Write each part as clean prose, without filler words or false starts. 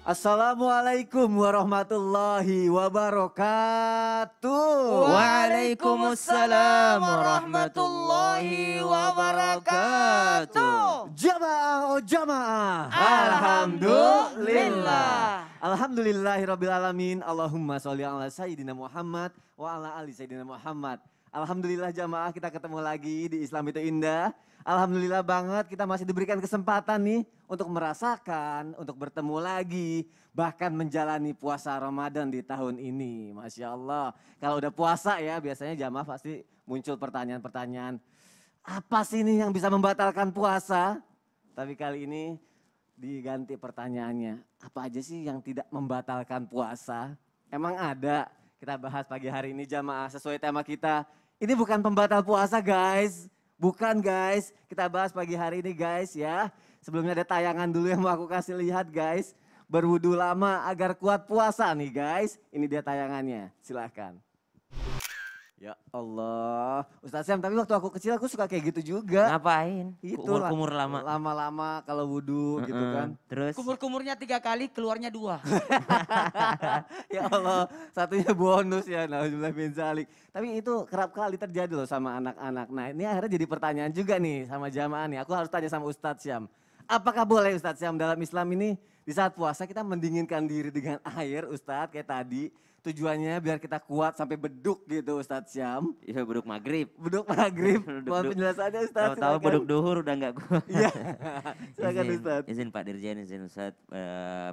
Assalamualaikum warahmatullahi wabarakatuh. Waalaikumsalam warahmatullahi wabarakatuh. Jamaah oh jamaah. Alhamdulillah. Alhamdulillahirrabbilalamin. Allahumma sholli ala Sayyidina Muhammad wa ala ali Sayyidina Muhammad. Alhamdulillah jamaah kita ketemu lagi di Islam itu Indah. Alhamdulillah banget kita masih diberikan kesempatan nih untuk merasakan, untuk bertemu lagi. Bahkan menjalani puasa Ramadan di tahun ini. Masya Allah. Kalau udah puasa ya biasanya jamaah pasti muncul pertanyaan-pertanyaan. Apa sih nih yang bisa membatalkan puasa? Tapi kali ini diganti pertanyaannya. Apa aja sih yang tidak membatalkan puasa? Emang ada? Kita bahas pagi hari ini jamaah sesuai tema kita. Ini bukan pembatal puasa guys. Bukan guys, kita bahas pagi hari ini guys ya. Sebelumnya ada tayangan dulu yang mau aku kasih lihat guys. Berwudu lama agar kuat puasa nih guys. Ini dia tayangannya, silahkan. Ya Allah, Ustaz Syam, tapi waktu aku kecil aku suka kayak gitu juga. Ngapain? Itu Kumur-kumur lama. Lama-lama kalau wudu gitu kan. Terus? Kumur-kumurnya 3 kali, keluarnya 2. Ya Allah, satunya bonus ya, nauzubillah min zalik. Tapi itu kerap kali terjadi loh sama anak-anak. Nah ini akhirnya jadi pertanyaan juga nih sama jamaah nih. Aku harus tanya sama Ustadz Syam. Apakah boleh Ustadz Syam dalam Islam ini di saat puasa kita mendinginkan diri dengan air Ustadz kayak tadi. Tujuannya biar kita kuat sampai beduk gitu Ustadz Syam. Iya beduk maghrib. Beduk maghrib, mohon penjelasannya Ustadz. Tahu-tahu beduk duhur udah enggak kuat. Iya, silakan Ustadz. Izin Pak Dirjen, izin Ustadz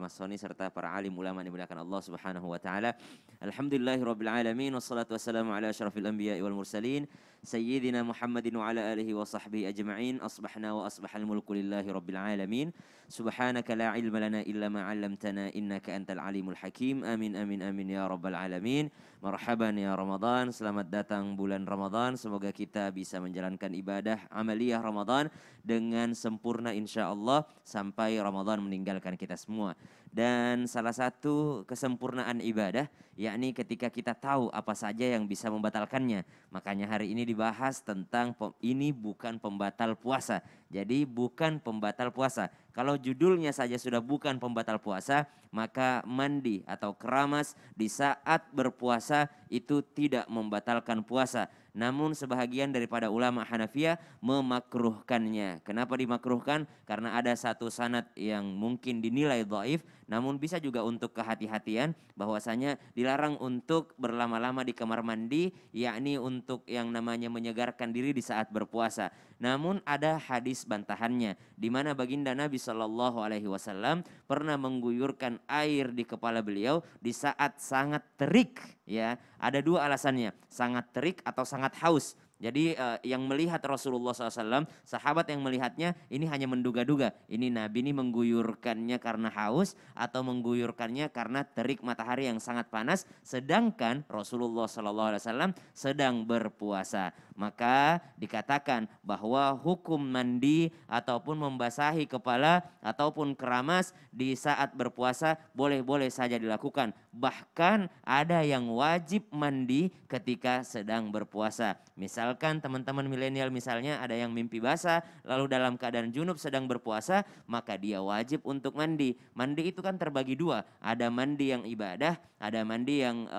Mas Soni serta para alim ulama yang dimuliakan Allah Subhanahu wa taala. Alhamdulillahirabbil alamin wassalatu wassalamu ala asyrafil anbiya'i wal mursalin sayyidina Muhammadin wa ala alihi wa sahbihi ajma'in. Asbahna wa asbahal mulku lillahi rabbil alamin. Subhanaka la ilma lana illa ma 'allamtana innaka antal alimul hakim. Amin amin amin ya rabbal alamin. Marhaban ya Ramadan, selamat datang bulan Ramadan. Semoga kita bisa menjalankan ibadah amaliyah Ramadan dengan sempurna insya Allah sampai Ramadan meninggalkan kita semua. Dan salah satu kesempurnaan ibadah yakni ketika kita tahu apa saja yang bisa membatalkannya. Makanya hari ini dibahas tentang ini bukan pembatal puasa. Jadi bukan pembatal puasa. Kalau judulnya saja sudah bukan pembatal puasa, maka mandi atau keramas di saat berpuasa itu tidak membatalkan puasa. Namun sebahagian daripada ulama Hanafiyah memakruhkannya. Kenapa dimakruhkan? Karena ada satu sanad yang mungkin dinilai dhaif, namun bisa juga untuk kehati-hatian bahwasanya dilarang untuk berlama-lama di kamar mandi, yakni untuk yang namanya menyegarkan diri di saat berpuasa. Namun ada hadis bantahannya di mana baginda Nabi Shallallahu Alaihi Wasallam pernah mengguyurkan air di kepala beliau di saat sangat terik. Ya, ada dua alasannya, sangat terik atau sangat haus. Jadi yang melihat Rasulullah SAW, sahabat yang melihatnya ini hanya menduga-duga. Ini Nabi ini mengguyurkannya karena haus atau mengguyurkannya karena terik matahari yang sangat panas. Sedangkan Rasulullah SAW sedang berpuasa. Maka dikatakan bahwa hukum mandi ataupun membasahi kepala ataupun keramas di saat berpuasa boleh-boleh saja dilakukan. Bahkan ada yang wajib mandi ketika sedang berpuasa. Misalkan teman-teman milenial misalnya ada yang mimpi basah lalu dalam keadaan junub sedang berpuasa, maka dia wajib untuk mandi. Mandi itu kan terbagi dua, ada mandi yang ibadah, ada mandi yang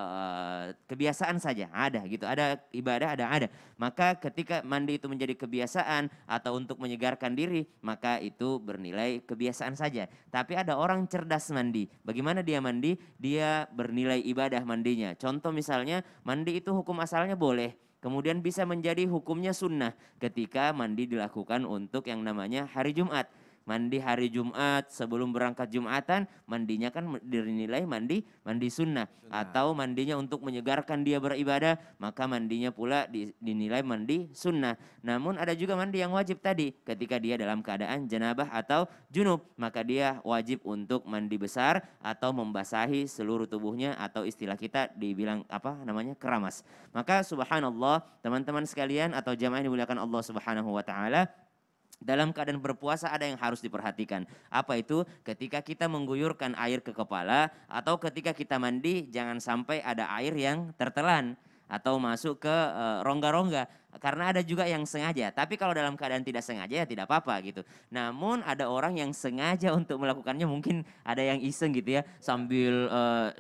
kebiasaan saja, ada gitu, ada ibadah, ada. Maka ketika mandi itu menjadi kebiasaan atau untuk menyegarkan diri, maka itu bernilai kebiasaan saja. Tapi ada orang cerdas mandi. Bagaimana dia mandi? Dia bernilai ibadah mandinya. Contoh misalnya mandi itu hukum asalnya boleh. Kemudian bisa menjadi hukumnya sunnah ketika mandi dilakukan untuk yang namanya hari Jumat. Mandi hari Jumat sebelum berangkat Jumatan, mandinya kan dinilai mandi sunnah. Atau mandinya untuk menyegarkan dia beribadah, maka mandinya pula dinilai mandi sunnah. Namun ada juga mandi yang wajib tadi, ketika dia dalam keadaan janabah atau junub, maka dia wajib untuk mandi besar atau membasahi seluruh tubuhnya atau istilah kita dibilang keramas. Maka subhanallah teman-teman sekalian atau jamaah yang dimuliakan Allah Subhanahu wa taala, dalam keadaan berpuasa ada yang harus diperhatikan. Apa itu? Ketika kita mengguyurkan air ke kepala atau ketika kita mandi, jangan sampai ada air yang tertelan atau masuk ke rongga-rongga. Karena ada juga yang sengaja. Tapi kalau dalam keadaan tidak sengaja ya tidak apa-apa gitu. Namun ada orang yang sengaja untuk melakukannya, mungkin ada yang iseng gitu ya. Sambil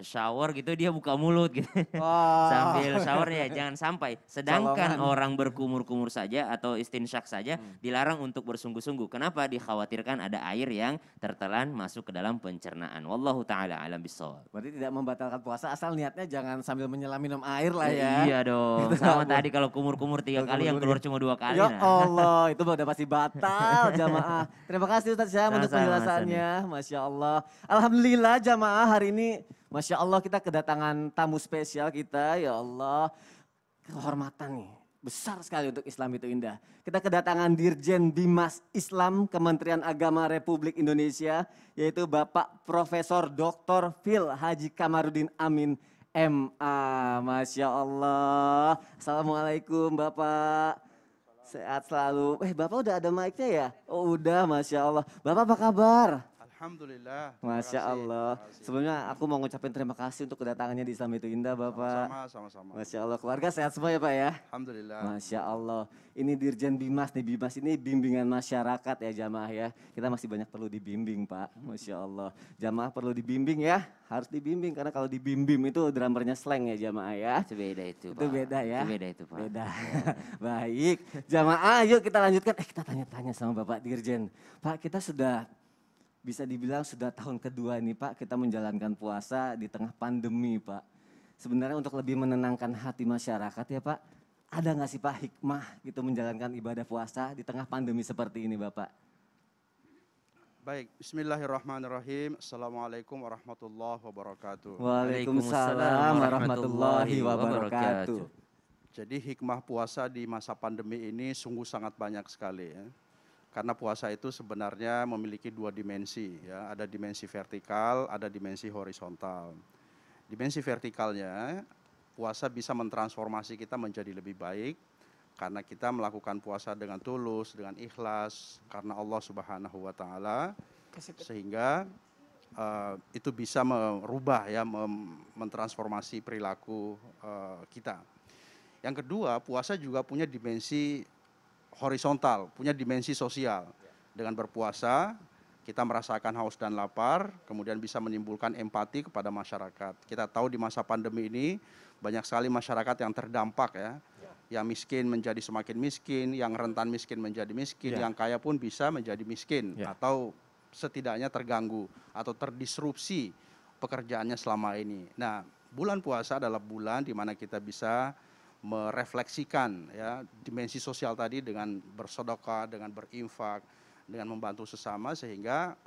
shower gitu dia buka mulut gitu. Wah. Sambil shower ya jangan sampai. Sedangkan Colongan. orang berkumur-kumur saja atau istinsyak saja dilarang untuk bersungguh-sungguh. Kenapa? Dikhawatirkan ada air yang tertelan masuk ke dalam pencernaan. Wallahu ta'ala alam bissawab. Berarti tidak membatalkan puasa asal niatnya jangan sambil menyelam minum air lah ya. Iya dong. Itu Sama nggak tadi kalau kumur-kumur 3 kali yang keluar cuma 2 kali. Ya Nah. Allah, itu udah pasti batal jamaah. Terima kasih Ustaz Syam untuk Sama-sama, penjelasannya. Masya Allah. Alhamdulillah jamaah hari ini, Masya Allah kita kedatangan tamu spesial kita. Ya Allah, kehormatan nih. Besar sekali untuk Islam itu indah. Kita kedatangan Dirjen Bimas Islam Kementerian Agama Republik Indonesia, yaitu Bapak Profesor Dr. Phil Haji Kamarudin Amin MA. Masya Allah. Assalamualaikum Bapak. Sehat selalu. Bapak udah ada mic-nya ya? Oh udah, Masya Allah. Bapak apa kabar? Alhamdulillah. Masya Allah. Sebelumnya aku mau ngucapin terima kasih untuk kedatangannya di Islam itu Indah Bapak. Sama-sama. Masya Allah, keluarga sehat semua ya Pak ya? Alhamdulillah. Masya Allah. Ini Dirjen Bimas nih, Bimas ini bimbingan masyarakat ya jamaah ya. Kita masih banyak perlu dibimbing Pak, Masya Allah. Jamaah perlu dibimbing ya, harus dibimbing karena kalau dibimbing itu drummernya slang ya jamaah ya. Itu beda itu, Itu Pak. beda ya? Itu beda itu, Pak. Beda. Baik, jamaah yuk kita lanjutkan. Kita tanya-tanya sama Bapak Dirjen. Pak kita sudah bisa dibilang sudah tahun kedua nih Pak kita menjalankan puasa di tengah pandemi Pak. Sebenarnya untuk lebih menenangkan hati masyarakat ya Pak, ada nggak sih Pak hikmah gitu menjalankan ibadah puasa di tengah pandemi seperti ini Bapak? Baik, bismillahirrahmanirrahim. Assalamualaikum warahmatullahi wabarakatuh. Waalaikumsalam warahmatullahi wabarakatuh. Jadi hikmah puasa di masa pandemi ini sungguh sangat banyak sekali ya. Karena puasa itu sebenarnya memiliki 2 dimensi ya, ada dimensi vertikal, ada dimensi horizontal. Dimensi vertikalnya puasa bisa mentransformasi kita menjadi lebih baik karena kita melakukan puasa dengan tulus, dengan ikhlas karena Allah Subhanahu wa taala sehingga itu bisa merubah ya, mentransformasi perilaku kita. Yang kedua, puasa juga punya dimensi horizontal, punya dimensi sosial. Dengan berpuasa, kita merasakan haus dan lapar, kemudian bisa menimbulkan empati kepada masyarakat. Kita tahu di masa pandemi ini banyak sekali masyarakat yang terdampak ya. Yang miskin menjadi semakin miskin, yang rentan miskin menjadi miskin, yang kaya pun bisa menjadi miskin atau setidaknya terganggu atau terdisrupsi pekerjaannya selama ini. Nah, bulan puasa adalah bulan di mana kita bisa merefleksikan ya dimensi sosial tadi dengan bersedekah, dengan berinfak, dengan membantu sesama sehingga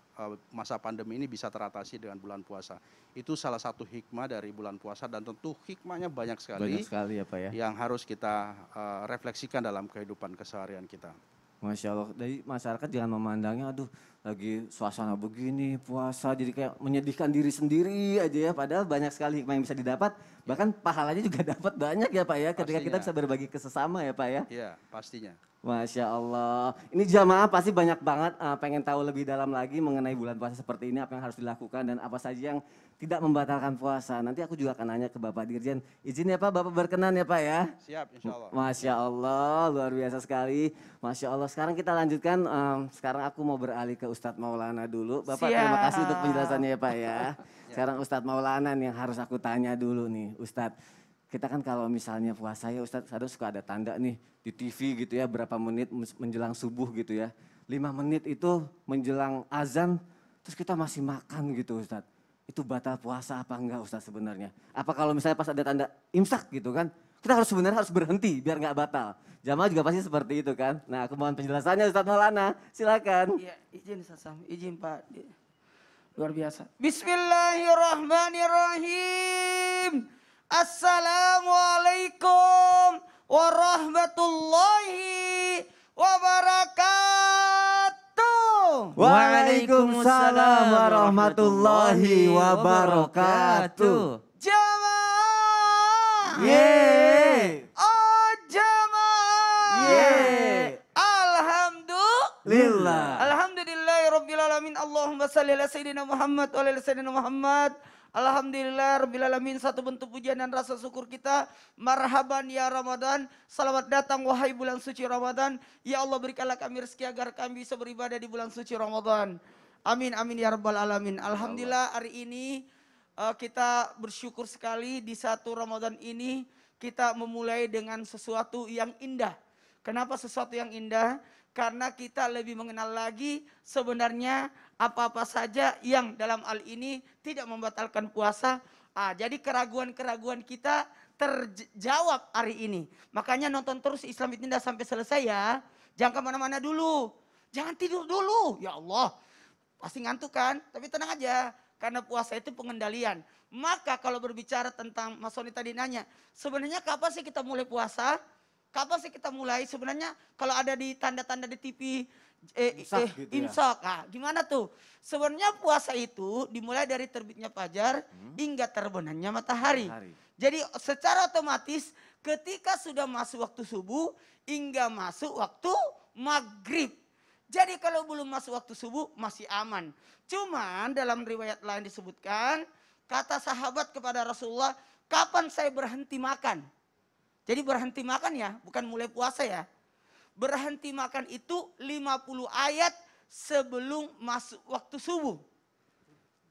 masa pandemi ini bisa teratasi dengan bulan puasa. Itu salah satu hikmah dari bulan puasa dan tentu hikmahnya banyak sekali. Banyak sekali ya Pak ya. Yang harus kita refleksikan dalam kehidupan keseharian kita. Masya Allah, dari masyarakat jangan memandangnya aduh lagi suasana begini puasa jadi kayak menyedihkan diri sendiri aja ya. Padahal banyak sekali hikmah yang bisa didapat, bahkan pahalanya juga dapat banyak ya Pak ya ketika kita bisa berbagi ke sesama ya Pak ya. Iya pastinya. Masya Allah, ini jamaah pasti banyak banget pengen tahu lebih dalam lagi mengenai bulan puasa seperti ini, apa yang harus dilakukan dan apa saja yang tidak membatalkan puasa. Nanti aku juga akan nanya ke Bapak Dirjen, izin ya Pak, Bapak berkenan ya Pak ya. Siap insya Allah. Masya Allah, luar biasa sekali. Masya Allah, sekarang kita lanjutkan, sekarang aku mau beralih ke Ustadz Maulana dulu. Bapak terima kasih untuk penjelasannya ya Pak ya. Sekarang Ustadz Maulana yang harus aku tanya dulu nih Ustadz. Kita kan kalau misalnya puasa ya Ustadz, kadang suka ada tanda nih di TV gitu ya, berapa menit menjelang subuh gitu ya. 5 menit itu menjelang azan, terus kita masih makan gitu Ustadz. Itu batal puasa apa enggak Ustadz sebenarnya? Apa kalau misalnya pas ada tanda imsak gitu kan, kita sebenarnya harus berhenti biar nggak batal. Jamaah juga pasti seperti itu kan. Nah aku mohon penjelasannya Ustadz Maulana, silakan. Iya, izin Sasam, izin Pak. Luar biasa. Bismillahirrahmanirrahim. Assalamualaikum warahmatullahi wabarakatuh. Waalaikumsalam warahmatullahi wabarakatuh. Jamaah. Yeay. Oh jamaah. Yeay. Alhamdulillah. Lillah. Alhamdulillahirabbil alamin. Allahumma shalli ala sayyidina Muhammad wa ala sayyidina Muhammad. Alhamdulillah rabbil alamin, satu bentuk pujian dan rasa syukur kita. Marhaban ya Ramadan, selamat datang wahai bulan suci Ramadan. Ya Allah, berikanlah kami rezeki agar kami bisa beribadah di bulan suci Ramadan. Amin amin ya rabbal alamin. Alhamdulillah hari ini kita bersyukur sekali di satu Ramadan ini kita memulai dengan sesuatu yang indah. Kenapa sesuatu yang indah? Karena kita lebih mengenal lagi sebenarnya apa-apa saja yang dalam hal ini tidak membatalkan puasa. Jadi keraguan-keraguan kita terjawab hari ini. Makanya nonton terus Islam Itu Indah sampai selesai ya. Jangan kemana-mana dulu. Jangan tidur dulu. Ya Allah, pasti ngantuk kan? Tapi tenang aja, karena puasa itu pengendalian. Maka kalau berbicara tentang Mas Sony tadi nanya, sebenarnya kapan sih kita mulai puasa? Kapan sih kita mulai? Sebenarnya kalau ada di tanda-tanda di TV Imsak gitu ya. imsak, gimana tuh? Sebenarnya puasa itu dimulai dari terbitnya fajar hingga terbenamnya matahari. Jadi secara otomatis ketika sudah masuk waktu subuh hingga masuk waktu maghrib. Jadi kalau belum masuk waktu subuh masih aman. Cuman dalam riwayat lain disebutkan, kata sahabat kepada Rasulullah, kapan saya berhenti makan? Jadi berhenti makan ya, bukan mulai puasa ya. Berhenti makan itu 50 ayat sebelum masuk waktu subuh.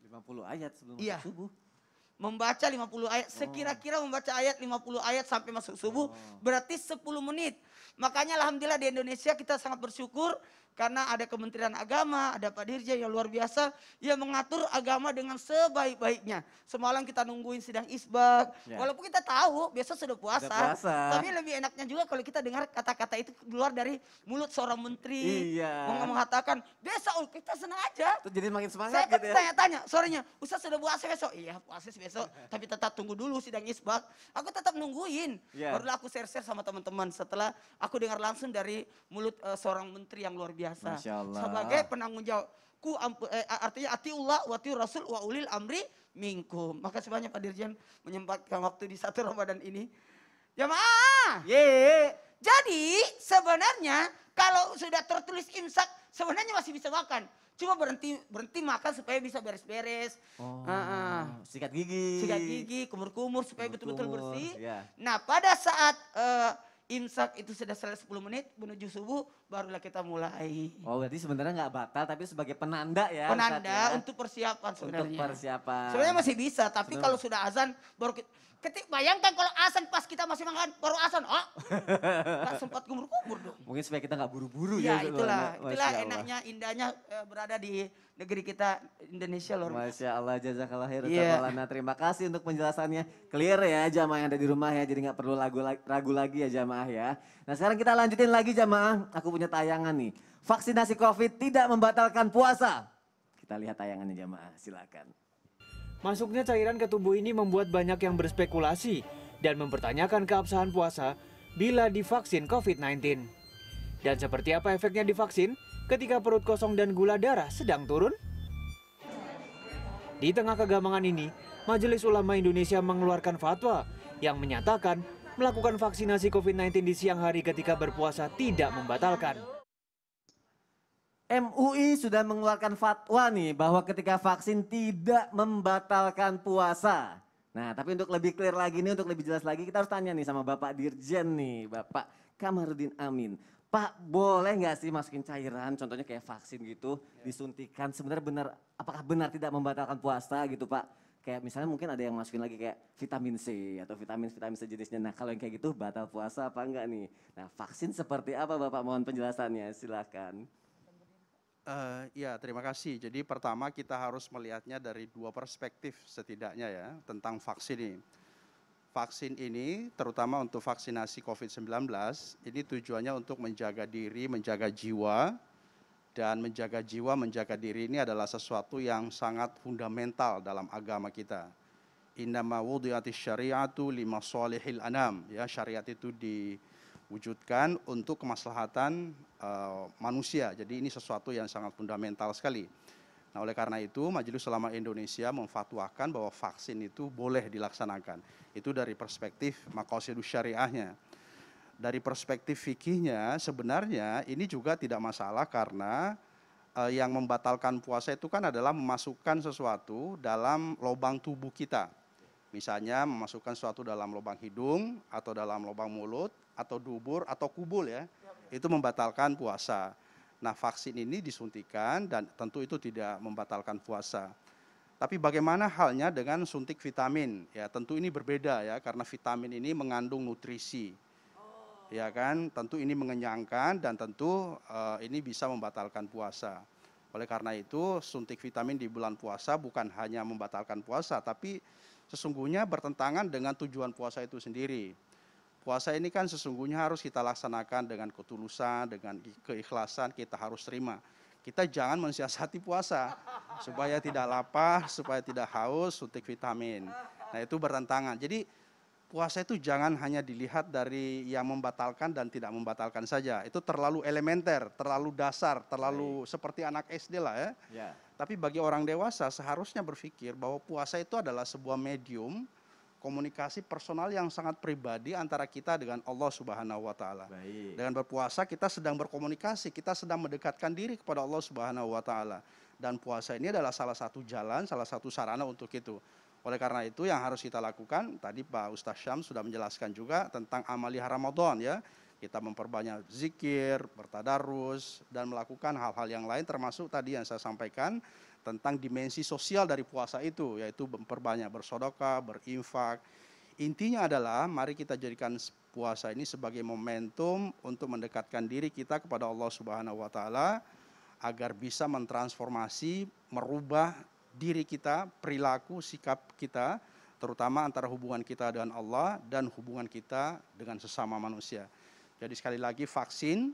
50 ayat sebelum Iya. masuk subuh. Membaca 50 ayat, sekira-kira membaca ayat 50 ayat sampai masuk subuh, berarti 10 menit. Makanya alhamdulillah di Indonesia kita sangat bersyukur karena ada Kementerian Agama, ada Pak Dirjen yang luar biasa yang mengatur agama dengan sebaik-baiknya. Semalam kita nungguin sidang isbak, walaupun kita tahu besok sudah puasa, tapi lebih enaknya juga kalau kita dengar kata-kata itu keluar dari mulut seorang menteri. Mengatakan besok kita senang aja. Itu jadi makin semangat Saya kan gitu ya. tanya-tanya sorenya, Ustaz sudah puasa besok? Iya puasa besok, tapi tetap tunggu dulu sidang isbak. Aku tetap nungguin, barulah aku share-share sama teman-teman setelah aku dengar langsung dari mulut seorang menteri yang luar biasa. Masya Allah. Sebagai penanggung jawab. Artinya atiullah wa atiur rasul wa ulil amri minkum. Makasih banyak Pak Dirjen menyempatkan waktu di satu Ramadan ini. Jamaah. Jadi sebenarnya kalau sudah tertulis imsak sebenarnya masih bisa makan. Cuma berhenti makan supaya bisa beres-beres. Sikat gigi, kumur-kumur supaya betul-betul bersih. Ya. Nah pada saat imsak itu sudah selesai 10 menit menuju subuh barulah kita mulai. Oh berarti sebenarnya nggak batal tapi sebagai penanda ya. Penanda Ustaz, ya? untuk persiapan sebenarnya. Untuk persiapan. Sebenarnya masih bisa, tapi kalau sudah azan baru bayangkan kalau azan pas kita masih makan baru azan, nggak sempat kumur-kumur dong. Mungkin supaya kita nggak buru-buru Ya ya. itulah Masya Allah. enaknya, indahnya berada di negeri kita Indonesia luar biasa. Masya Allah, jazakallah khair. Iya. Terima kasih untuk penjelasannya. Clear ya jamaah yang ada di rumah ya, jadi nggak perlu ragu lagi ya jamaah ya. Nah sekarang kita lanjutin lagi jamaah, aku punya tayangan nih. Vaksinasi COVID tidak membatalkan puasa. Kita lihat tayangannya jamaah, silakan. Masuknya cairan ke tubuh ini membuat banyak yang berspekulasi dan mempertanyakan keabsahan puasa bila divaksin COVID-19. Dan seperti apa efeknya divaksin ketika perut kosong dan gula darah sedang turun? Di tengah kegamangan ini, Majelis Ulama Indonesia mengeluarkan fatwa yang menyatakan melakukan vaksinasi COVID-19 di siang hari ketika berpuasa tidak membatalkan. MUI sudah mengeluarkan fatwa nih bahwa ketika vaksin tidak membatalkan puasa. Nah tapi untuk lebih clear lagi nih, untuk lebih jelas lagi kita harus tanya nih sama Bapak Dirjen nih, Bapak Kamarudin Amin. Pak boleh nggak sih masukin cairan, contohnya kayak vaksin gitu, disuntikan sebenarnya apakah benar tidak membatalkan puasa gitu Pak? Kayak misalnya mungkin ada yang masukin lagi kayak vitamin C atau vitamin sejenisnya. Nah kalau yang kayak gitu batal puasa apa enggak nih? Nah vaksin seperti apa Bapak, mohon penjelasannya, silakan. Ya, terima kasih. Jadi pertama kita harus melihatnya dari dua perspektif setidaknya ya tentang vaksin ini. Vaksin ini terutama untuk vaksinasi COVID-19 ini tujuannya untuk menjaga diri, menjaga jiwa, dan menjaga jiwa, menjaga diri ini adalah sesuatu yang sangat fundamental dalam agama kita. Innama wudi'atis syari'atu limasolihil anam. Ya, syariat itu diwujudkan untuk kemaslahatan manusia. Jadi ini sesuatu yang sangat fundamental sekali. Nah, oleh karena itu Majelis Ulama Indonesia memfatwakan bahwa vaksin itu boleh dilaksanakan. Itu dari perspektif maqasidus syariahnya. Dari perspektif fikihnya sebenarnya ini juga tidak masalah karena yang membatalkan puasa itu kan adalah memasukkan sesuatu dalam lubang tubuh kita. Misalnya memasukkan sesuatu dalam lubang hidung atau dalam lubang mulut atau dubur atau kubul ya. Itu membatalkan puasa. Nah, vaksin ini disuntikan dan tentu itu tidak membatalkan puasa. Tapi bagaimana halnya dengan suntik vitamin? Ya, tentu ini berbeda ya karena vitamin ini mengandung nutrisi. Ya kan, tentu ini mengenyangkan dan tentu ini bisa membatalkan puasa. Oleh karena itu, suntik vitamin di bulan puasa bukan hanya membatalkan puasa, tapi sesungguhnya bertentangan dengan tujuan puasa itu sendiri. Puasa ini kan sesungguhnya harus kita laksanakan dengan ketulusan, dengan keikhlasan, kita harus terima. Kita jangan mensiasati puasa, supaya tidak lapar, supaya tidak haus, suntik vitamin. Nah, itu bertentangan. Jadi, puasa itu jangan hanya dilihat dari yang membatalkan dan tidak membatalkan saja. Itu terlalu elementer, terlalu dasar, terlalu seperti anak SD lah ya. Ya. Tapi bagi orang dewasa seharusnya berpikir bahwa puasa itu adalah sebuah medium komunikasi personal yang sangat pribadi antara kita dengan Allah Subhanahu wa taala. Baik. Dengan berpuasa kita sedang berkomunikasi, kita sedang mendekatkan diri kepada Allah Subhanahu wa taala. Dan puasa ini adalah salah satu jalan, salah satu sarana untuk itu. Oleh karena itu yang harus kita lakukan, tadi Pak Ustaz Syam sudah menjelaskan juga tentang amaliyah Ramadan ya. Kita memperbanyak zikir, bertadarus, dan melakukan hal-hal yang lain termasuk tadi yang saya sampaikan tentang dimensi sosial dari puasa itu, yaitu memperbanyak bersedekah, berinfak. Intinya adalah mari kita jadikan puasa ini sebagai momentum untuk mendekatkan diri kita kepada Allah Subhanahu wa taala agar bisa mentransformasi, merubah diri kita, perilaku, sikap kita, terutama antara hubungan kita dengan Allah dan hubungan kita dengan sesama manusia. Jadi sekali lagi vaksin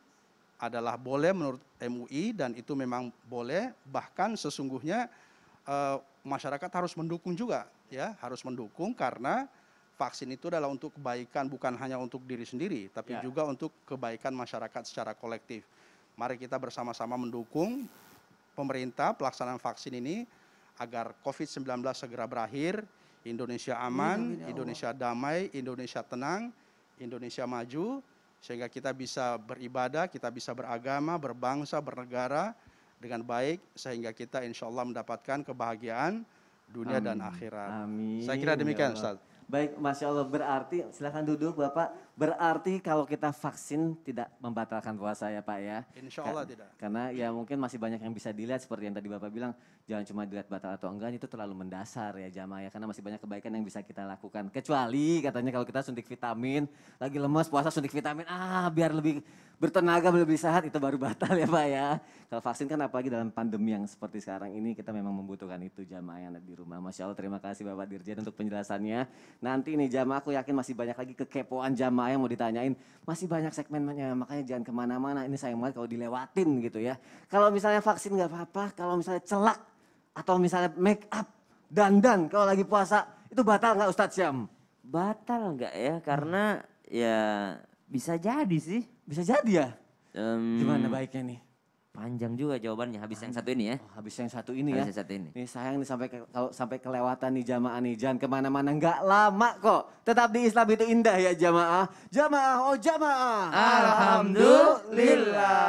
adalah boleh menurut MUI dan itu memang boleh, bahkan sesungguhnya masyarakat harus mendukung juga ya, harus mendukung karena vaksin itu adalah untuk kebaikan bukan hanya untuk diri sendiri tapi juga untuk kebaikan masyarakat secara kolektif. Mari kita bersama-sama mendukung pemerintah pelaksanaan vaksin ini agar COVID-19 segera berakhir, Indonesia aman, Indonesia damai, Indonesia tenang, Indonesia maju, sehingga kita bisa beribadah, kita bisa beragama, berbangsa, bernegara dengan baik, sehingga kita insya Allah mendapatkan kebahagiaan dunia dan akhirat. Amin. Saya kira demikian, Ustaz. Baik, Masya Allah, berarti silakan duduk Bapak. Berarti kalau kita vaksin tidak membatalkan puasa ya Pak ya? Insya Allah tidak. Karena ya mungkin masih banyak yang bisa dilihat seperti yang tadi Bapak bilang, jangan cuma dilihat batal atau enggak, itu terlalu mendasar ya jamaah ya. Karena masih banyak kebaikan yang bisa kita lakukan. Kecuali katanya kalau kita suntik vitamin, lagi lemas puasa suntik vitamin, biar lebih bertenaga, lebih sehat, itu baru batal ya Pak ya. Kalau vaksin kan apalagi dalam pandemi yang seperti sekarang ini kita memang membutuhkan itu jamaah yang ada di rumah. Masya Allah, terima kasih Bapak Dirjen untuk penjelasannya. Nanti nih jamaah aku yakin masih banyak lagi kekepoan jamaah yang mau ditanyain. Masih banyak segmennya, makanya jangan kemana-mana. Ini sayang banget kalau dilewatin gitu ya. Kalau misalnya vaksin nggak apa-apa, kalau misalnya celak atau misalnya make up, dandan kalau lagi puasa, itu batal nggak Ustadz Syam? Batal enggak ya? Karena ya bisa jadi sih. Bisa jadi ya? Gimana baiknya nih? Panjang juga jawabannya, habis yang satu ini ya. Oh, habis yang satu ini ya. Habis yang satu ini. Nih sayang nih kalau sampai kelewatan nih jamaah nih. Jangan kemana-mana, nggak lama kok. Tetap di Islam itu indah ya jamaah. Jamaah, oh jamaah. Alhamdulillah.